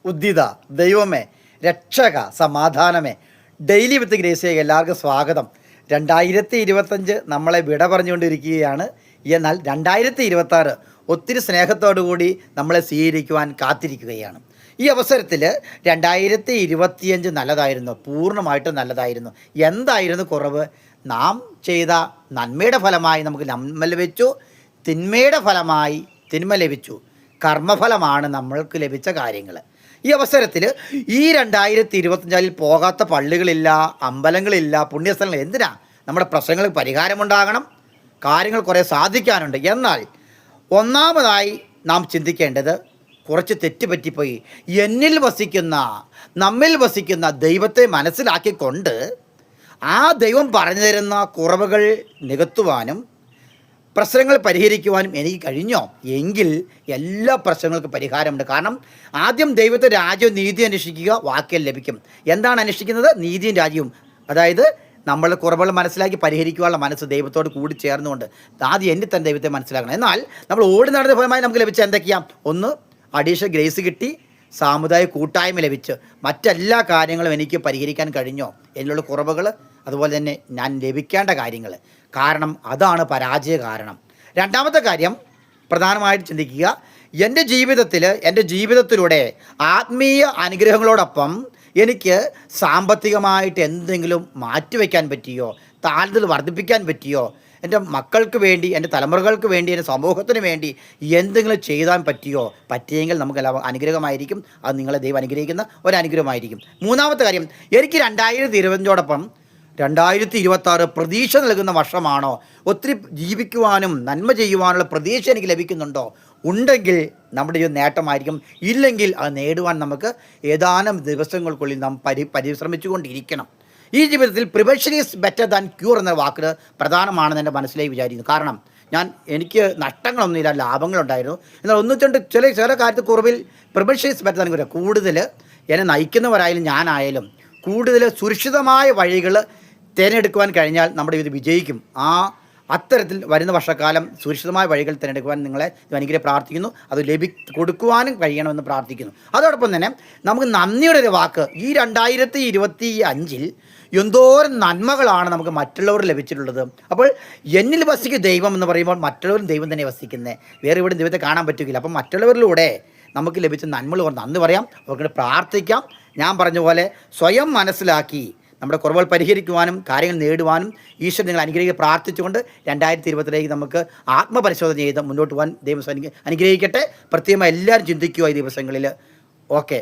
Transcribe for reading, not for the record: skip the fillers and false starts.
ഉദ്ധിത ദൈവമേ, രക്ഷക, സമാധാനമേ, ഡെയിലി വിത്ത് ഗ്രേസിലേക്ക് എല്ലാവർക്കും സ്വാഗതം. 2025 നമ്മളെ വിട പറഞ്ഞുകൊണ്ടിരിക്കുകയാണ്. എന്നാൽ 2026 ഒത്തിരി സ്നേഹത്തോടു കൂടി നമ്മളെ സ്വീകരിക്കുവാൻ കാത്തിരിക്കുകയാണ്. ഈ അവസരത്തിൽ 2025 നല്ലതായിരുന്നു, പൂർണ്ണമായിട്ടും നല്ലതായിരുന്നു. എന്തായിരുന്നു കുറവ്? നാം ചെയ്ത നന്മയുടെ ഫലമായി നമുക്ക് നന്മ ലഭിച്ചു, തിന്മയുടെ ഫലമായി തിന്മ ലഭിച്ചു. കർമ്മഫലമാണ് നമ്മൾക്ക് ലഭിച്ച കാര്യങ്ങൾ. ഈ അവസരത്തിൽ ഈ 2025 പോകാത്ത പള്ളികളില്ല, അമ്പലങ്ങളില്ല, പുണ്യസ്ഥലങ്ങൾ. എന്തിനാ? നമ്മുടെ പ്രശ്നങ്ങൾക്ക് പരിഹാരമുണ്ടാകണം, കാര്യങ്ങൾ കുറേ സാധിക്കാനുണ്ട്. എന്നാൽ ഒന്നാമതായി നാം ചിന്തിക്കേണ്ടത്, കുറച്ച് തെറ്റുപറ്റിപ്പോയി. നമ്മിൽ വസിക്കുന്ന ദൈവത്തെ മനസ്സിലാക്കിക്കൊണ്ട് ആ ദൈവം പറഞ്ഞു തരുന്ന കുറവുകൾ നികത്തുവാനും പ്രശ്നങ്ങൾ പരിഹരിക്കുവാനും എനിക്ക് കഴിഞ്ഞോ എങ്കിൽ എല്ലാ പ്രശ്നങ്ങൾക്കും പരിഹാരമുണ്ട്. കാരണം ആദ്യം ദൈവത്തെ രാജ്യവും നീതി അന്വേഷിക്കുക, വാക്യം ലഭിക്കും. എന്താണ് അന്വേഷിക്കുന്നത്? നീതിയും രാജ്യവും. അതായത് നമ്മളുടെ കുറവുകൾ മനസ്സിലാക്കി പരിഹരിക്കുവാനുള്ള മനസ്സ് ദൈവത്തോട് കൂടി ചേർന്നുകൊണ്ട് ആദ്യം എന്നിൽ തന്നെ ദൈവത്തെ മനസ്സിലാക്കണം. എന്നാൽ നമ്മൾ ഓടി നടന്ന ഫലമായി നമുക്ക് ലഭിച്ച എന്തൊക്കെയാണ്? ഒന്ന്, അഡീഷണൽ ഗ്രേസ് കിട്ടി, സാമുദായിക കൂട്ടായ്മ ലഭിച്ച്. മറ്റെല്ലാ കാര്യങ്ങളും എനിക്ക് പരിഹരിക്കാൻ കഴിഞ്ഞോ? എന്നിലുള്ള കുറവുകൾ, അതുപോലെ തന്നെ ഞാൻ ലഭിക്കേണ്ട കാര്യങ്ങൾ. കാരണം അതാണ് പരാജയ കാരണം. രണ്ടാമത്തെ കാര്യം പ്രധാനമായിട്ട് ചിന്തിക്കുക, എൻ്റെ ജീവിതത്തിലൂടെ ആത്മീയ അനുഗ്രഹങ്ങളോടൊപ്പം എനിക്ക് സാമ്പത്തികമായിട്ട് എന്തെങ്കിലും മാറ്റിവെക്കാൻ പറ്റിയോ, താഴ്ന്നതിൽ വർദ്ധിപ്പിക്കാൻ പറ്റിയോ, എൻ്റെ മക്കൾക്ക് വേണ്ടി, എൻ്റെ തലമുറകൾക്ക് വേണ്ടി, എൻ്റെ സമൂഹത്തിന് വേണ്ടി എന്തെങ്കിലും ചെയ്താൻ പറ്റിയെങ്കിൽ നമുക്ക് അനുഗ്രഹമായിരിക്കും. അത് നിങ്ങളെ ദൈവം അനുഗ്രഹിക്കുന്ന ഒരു അനുഗ്രഹമായിരിക്കും. മൂന്നാമത്തെ കാര്യം, എനിക്ക് 2025 2026 പ്രതീക്ഷ നൽകുന്ന വർഷമാണോ? ഒത്തിരി ജീവിക്കുവാനും നന്മ ചെയ്യുവാനുള്ള പ്രതീക്ഷ എനിക്ക് ലഭിക്കുന്നുണ്ടോ? ഉണ്ടെങ്കിൽ നമ്മുടെ ഒരു നേട്ടമായിരിക്കും. ഇല്ലെങ്കിൽ അത് നേടുവാൻ നമുക്ക് ഏതാനും ദിവസങ്ങൾക്കുള്ളിൽ നാം പരിശ്രമിച്ചുകൊണ്ടിരിക്കണം. ഈ ജീവിതത്തിൽ prevention is better than cure എന്ന വാക്ക് പ്രധാനമാണെന്ന് എൻ്റെ മനസ്സിലേക്ക് വിചാരിക്കുന്നു. കാരണം എനിക്ക് നഷ്ടങ്ങളൊന്നുമില്ല, ലാഭങ്ങളുണ്ടായിരുന്നു. എന്നാൽ ഒന്നിച്ചുണ്ട് ചില കാര്യത്തിൽ കുറവിൽ prevention is better than cure. കൂടുതൽ എന്നെ നയിക്കുന്നവരായാലും ഞാനായാലും കൂടുതൽ സുരക്ഷിതമായ വഴികൾ തിരഞ്ഞെടുക്കുവാൻ കഴിഞ്ഞാൽ നമ്മുടെ ഇത് വിജയിക്കും. അത്തരത്തിൽ വരുന്ന വർഷക്കാലം സുരക്ഷിതമായ വഴികൾ തിരഞ്ഞെടുക്കുവാൻ നിങ്ങളെ അനുഗ്രഹം പ്രാർത്ഥിക്കുന്നു. അത് കൊടുക്കുവാനും കഴിയണമെന്ന് പ്രാർത്ഥിക്കുന്നു. അതോടൊപ്പം തന്നെ നമുക്ക് നന്ദിയുടെ ഒരു വാക്ക്. ഈ 2025 എന്തോരം നന്മകളാണ് നമുക്ക് മറ്റുള്ളവർ ലഭിച്ചിട്ടുള്ളത്. അപ്പോൾ എന്നിൽ വസിക്കും ദൈവം എന്ന് പറയുമ്പോൾ മറ്റുള്ളവരും ദൈവം തന്നെ വസിക്കുന്നത്. വേറെ ഇവിടെ ദൈവത്തെ കാണാൻ പറ്റില്ല. അപ്പം മറ്റുള്ളവരിലൂടെ നമുക്ക് ലഭിച്ച നന്മകൾ നന്ദി പറയാം, അവർക്ക് പ്രാർത്ഥിക്കാം. ഞാൻ പറഞ്ഞ പോലെ സ്വയം മനസ്സിലാക്കി നമ്മുടെ കുറവുകൾ പരിഹരിക്കുവാനും കാര്യങ്ങൾ നേടുവാനും ഈശ്വരൻ നിങ്ങൾ അനുഗ്രഹിക്കുക പ്രാർത്ഥിച്ചുകൊണ്ട് 2020 നമുക്ക് ആത്മപരിശോധന ചെയ്ത് മുന്നോട്ട് പോകാൻ ദൈവം അനുഗ്രഹിക്കട്ടെ. പ്രത്യേകമായി എല്ലാവരും ചിന്തിക്കുക ഈ ദിവസങ്ങളിൽ. ഓക്കെ.